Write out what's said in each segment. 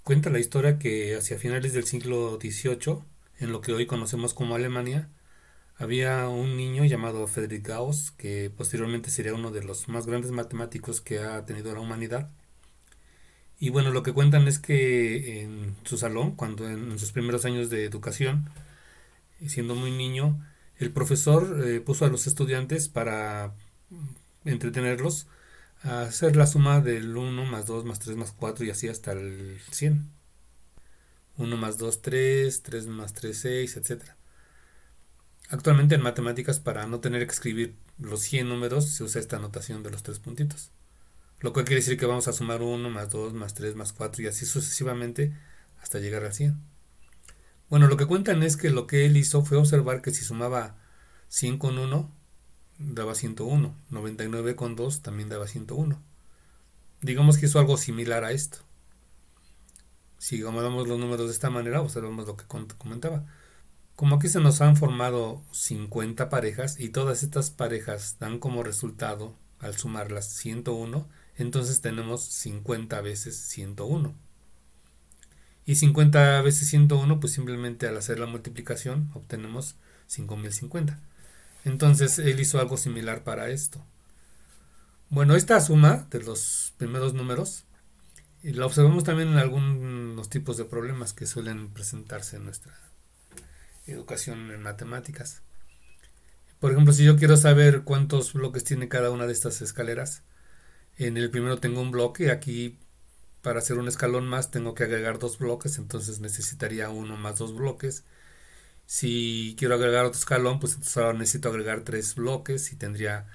Cuenta la historia que hacia finales del siglo XVIII, en lo que hoy conocemos como Alemania, había un niño llamado Friedrich Gauss, que posteriormente sería uno de los más grandes matemáticos que ha tenido la humanidad. Y bueno, lo que cuentan es que en su salón, cuando en sus primeros años de educación, siendo muy niño, el profesor puso a los estudiantes para entretenerlos a hacer la suma del uno más 2 más 3 más 4 y así hasta el 100. Uno más 2 3 3 más 3 6, etcétera. Actualmente en matemáticas, para no tener que escribir los 100 números, se usa esta notación de los tres puntitos. Lo cual quiere decir que vamos a sumar uno más 2 más 3 más 4 y así sucesivamente hasta llegar al 100. Bueno, lo que cuentan es que lo que él hizo fue observar que si sumaba 100 con uno daba 101, 99 con 2 también daba 101. Digamos que hizo algo similar a esto. Si acomodamos los números de esta manera, observamos lo que comentaba. Como aquí se nos han formado 50 parejas y todas estas parejas dan como resultado, al sumarlas 101, entonces tenemos 50 veces 101. Y 50 veces 101, pues simplemente al hacer la multiplicación obtenemos 5050. Entonces él hizo algo similar para esto. Bueno, esta suma de los primeros números la observamos también en algunos tipos de problemas que suelen presentarse en nuestra educación en matemáticas. Por ejemplo, si yo quiero saber cuántos bloques tiene cada una de estas escaleras, en el primero tengo un bloque, aquí para hacer un escalón más tengo que agregar dos bloques, entonces necesitaría uno más dos bloques. Si quiero agregar otro escalón, pues entonces ahora necesito agregar tres bloques y tendría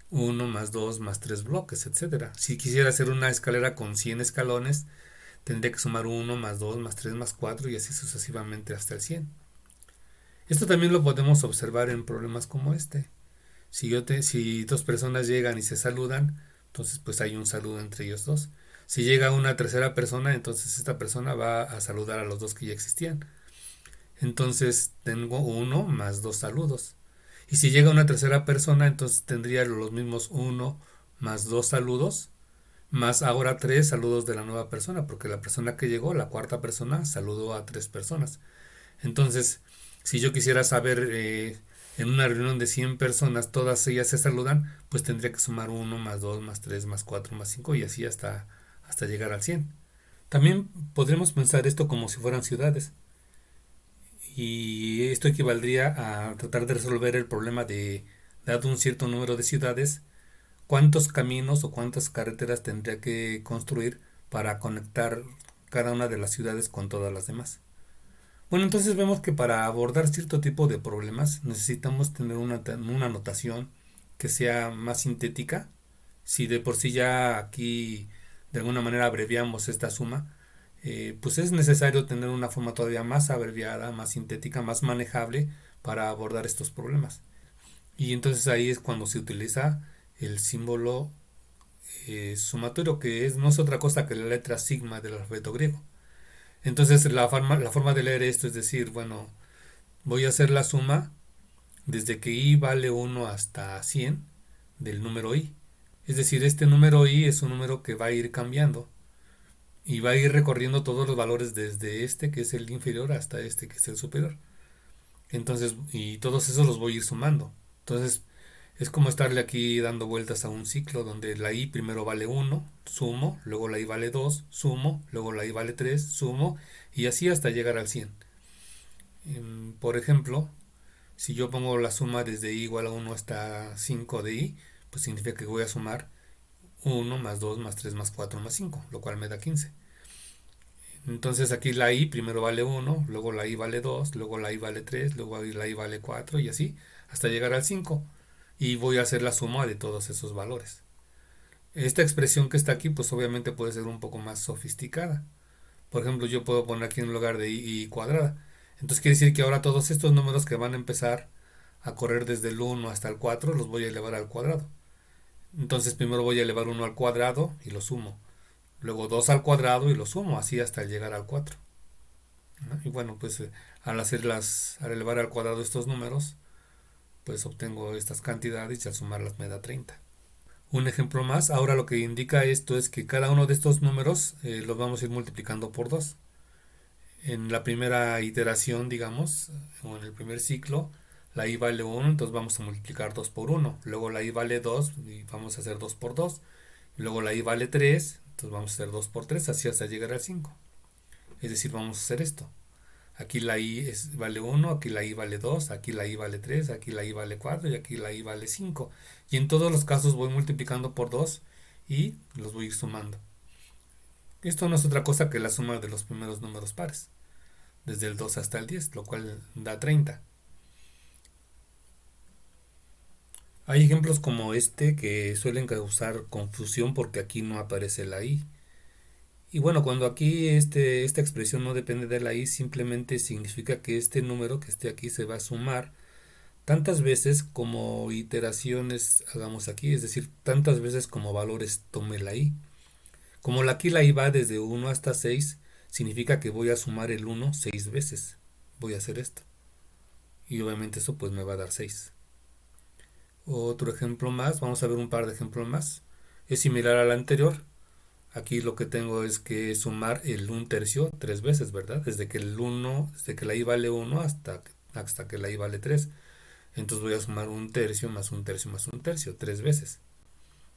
uno más 2 más 3 bloques, etcétera. Si quisiera hacer una escalera con 100 escalones, tendría que sumar uno más 2 más 3 más 4 y así sucesivamente hasta el 100. Esto también lo podemos observar en problemas como este. Si dos personas llegan y se saludan, entonces pues hay un saludo entre ellos dos. Si llega una tercera persona, entonces esta persona va a saludar a los dos que ya existían. Entonces tengo uno más dos saludos. Y si llega una tercera persona, entonces tendría los mismos uno más dos saludos, más ahora tres saludos de la nueva persona, porque la persona que llegó, la cuarta persona, saludó a tres personas. Entonces, si yo quisiera saber en una reunión de 100 personas, todas ellas se saludan, pues tendría que sumar uno más 2 más 3 más 4 más 5 y así hasta llegar al 100. También podremos pensar esto como si fueran ciudades. Y esto equivaldría a tratar de resolver el problema de, dado un cierto número de ciudades, cuántos caminos o cuántas carreteras tendría que construir para conectar cada una de las ciudades con todas las demás. Bueno, entonces vemos que para abordar cierto tipo de problemas necesitamos tener una notación que sea más sintética. Si de por sí ya aquí de alguna manera abreviamos esta suma, pues es necesario tener una forma todavía más abreviada, más sintética, más manejable para abordar estos problemas. Y entonces ahí es cuando se utiliza el símbolo sumatorio, que no es otra cosa que la letra sigma del alfabeto griego. Entonces la forma de leer esto es decir, bueno, voy a hacer la suma desde que i vale 1 hasta 100 del número i. Es decir, este número i es un número que va a ir cambiando y va a ir recorriendo todos los valores desde este que es el inferior hasta este que es el superior. Entonces, y todos esos los voy a ir sumando. Entonces, es como estarle aquí dando vueltas a un ciclo donde la i primero vale 1, sumo, luego la i vale 2, sumo, luego la i vale 3, sumo, y así hasta llegar al 100. Por ejemplo, si yo pongo la suma desde i igual a 1 hasta 5 de i, pues significa que voy a sumar 1 más 2 más 3 más 4 más 5, lo cual me da 15. Entonces aquí la i primero vale 1, luego la i vale 2, luego la i vale 3, luego la i vale 4 y así hasta llegar al 5. Y voy a hacer la suma de todos esos valores. Esta expresión que está aquí pues obviamente puede ser un poco más sofisticada. Por ejemplo, yo puedo poner aquí en lugar de i cuadrada. Entonces quiere decir que ahora todos estos números que van a empezar a correr desde el 1 hasta el 4 los voy a elevar al cuadrado. Entonces primero voy a elevar 1 al cuadrado y lo sumo. Luego 2 al cuadrado y lo sumo, así hasta llegar al 4. ¿No? Y bueno, pues al elevar al cuadrado estos números, pues obtengo estas cantidades y al sumarlas me da 30. Un ejemplo más, ahora lo que indica esto es que cada uno de estos números los vamos a ir multiplicando por 2. En la primera iteración, digamos, o en el primer ciclo, la i vale 1, entonces vamos a multiplicar 2 por 1. Luego la i vale 2 y vamos a hacer 2 por 2. Luego la i vale 3, entonces vamos a hacer 2 por 3, así hasta llegar al 5. Es decir, vamos a hacer esto. Aquí la vale 1, aquí la i vale 2, aquí la i vale 3, aquí la i vale 4 y aquí la i vale 5. Y en todos los casos voy multiplicando por 2 y los voy a ir sumando. Esto no es otra cosa que la suma de los primeros números pares, desde el 2 hasta el 10, lo cual da 30. Hay ejemplos como este que suelen causar confusión porque aquí no aparece la i. Y bueno, cuando aquí esta expresión no depende de la i, simplemente significa que este número que esté aquí se va a sumar tantas veces como iteraciones hagamos aquí, es decir, tantas veces como valores tome la i. Como aquí la i va desde 1 hasta 6, significa que voy a sumar el 1 6 veces. Voy a hacer esto. Y obviamente eso pues me va a dar 6. Otro ejemplo más, vamos a ver un par de ejemplos más. Es similar al anterior. Aquí lo que tengo es que sumar el 1/3 3 veces, ¿verdad? Desde que la i vale 1 hasta que la i vale 3. Entonces voy a sumar 1/3 más 1/3 más 1/3 3 veces.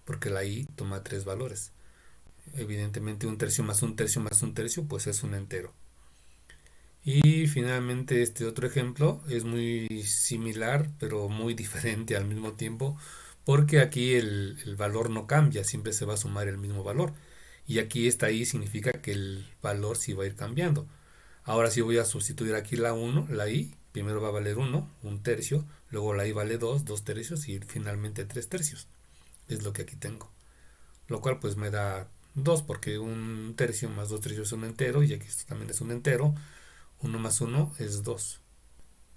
Porque la i toma 3 valores. Evidentemente 1/3 más 1/3 más 1/3 pues es un entero. Y finalmente este otro ejemplo es muy similar pero muy diferente al mismo tiempo, porque aquí el valor no cambia, siempre se va a sumar el mismo valor. Y aquí esta i significa que el valor sí va a ir cambiando. Ahora sí voy a sustituir aquí la 1, la i, primero va a valer 1, 1/3, luego la i vale 2, 2/3 y finalmente 3/3. Es lo que aquí tengo. Lo cual pues me da 2 porque 1/3 más 2/3 es un entero y aquí esto también es un entero. 1 más 1 es 2.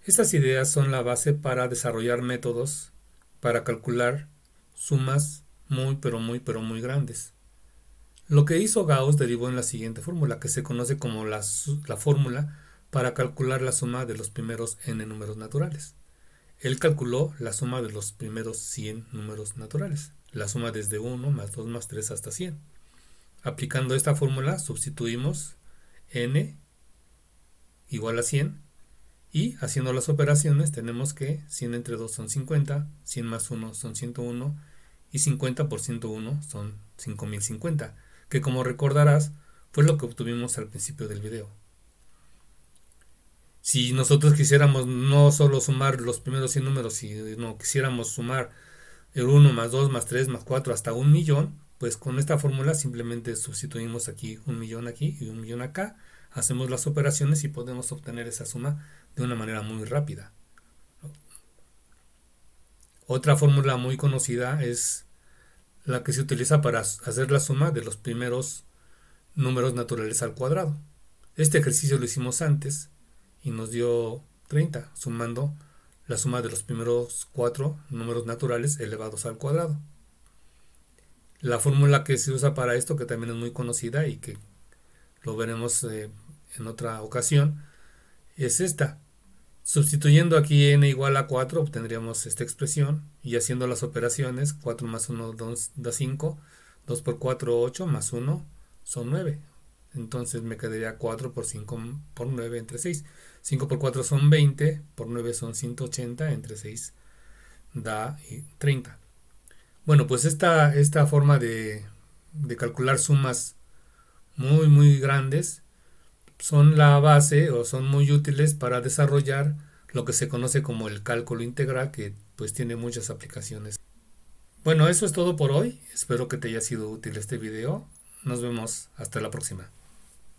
Estas ideas son la base para desarrollar métodos para calcular sumas muy pero muy pero muy grandes. Lo que hizo Gauss derivó en la siguiente fórmula, que se conoce como la fórmula para calcular la suma de los primeros n números naturales. Él calculó la suma de los primeros 100 números naturales, la suma desde 1 más 2 más 3 hasta 100. Aplicando esta fórmula sustituimos n igual a 100 y haciendo las operaciones tenemos que 100 entre 2 son 50, 100 más 1 son 101 y 50 por 101 son 5050, que como recordarás fue lo que obtuvimos al principio del video. Si nosotros quisiéramos no solo sumar los primeros 100 números, sino quisiéramos sumar el 1 más 2 más 3 más 4 hasta 1.000.000, pues con esta fórmula simplemente sustituimos aquí 1.000.000 aquí y 1.000.000 acá, hacemos las operaciones y podemos obtener esa suma de una manera muy rápida. Otra fórmula muy conocida es la que se utiliza para hacer la suma de los primeros números naturales al cuadrado. Este ejercicio lo hicimos antes y nos dio 30, sumando la suma de los primeros 4 números naturales elevados al cuadrado. La fórmula que se usa para esto, que también es muy conocida y que lo veremos en otra ocasión, es esta. Sustituyendo aquí n igual a 4 obtendríamos esta expresión y haciendo las operaciones 4 más 1 da 5, 2 por 4 8 más 1 son 9. Entonces me quedaría 4 por 5 por 9 entre 6. 5 por 4 son 20, por 9 son 180, entre 6 da 30. Bueno, pues esta forma de calcular sumas muy muy grandes son la base o son muy útiles para desarrollar lo que se conoce como el cálculo integral, que pues tiene muchas aplicaciones. Bueno, eso es todo por hoy. Espero que te haya sido útil este video. Nos vemos hasta la próxima.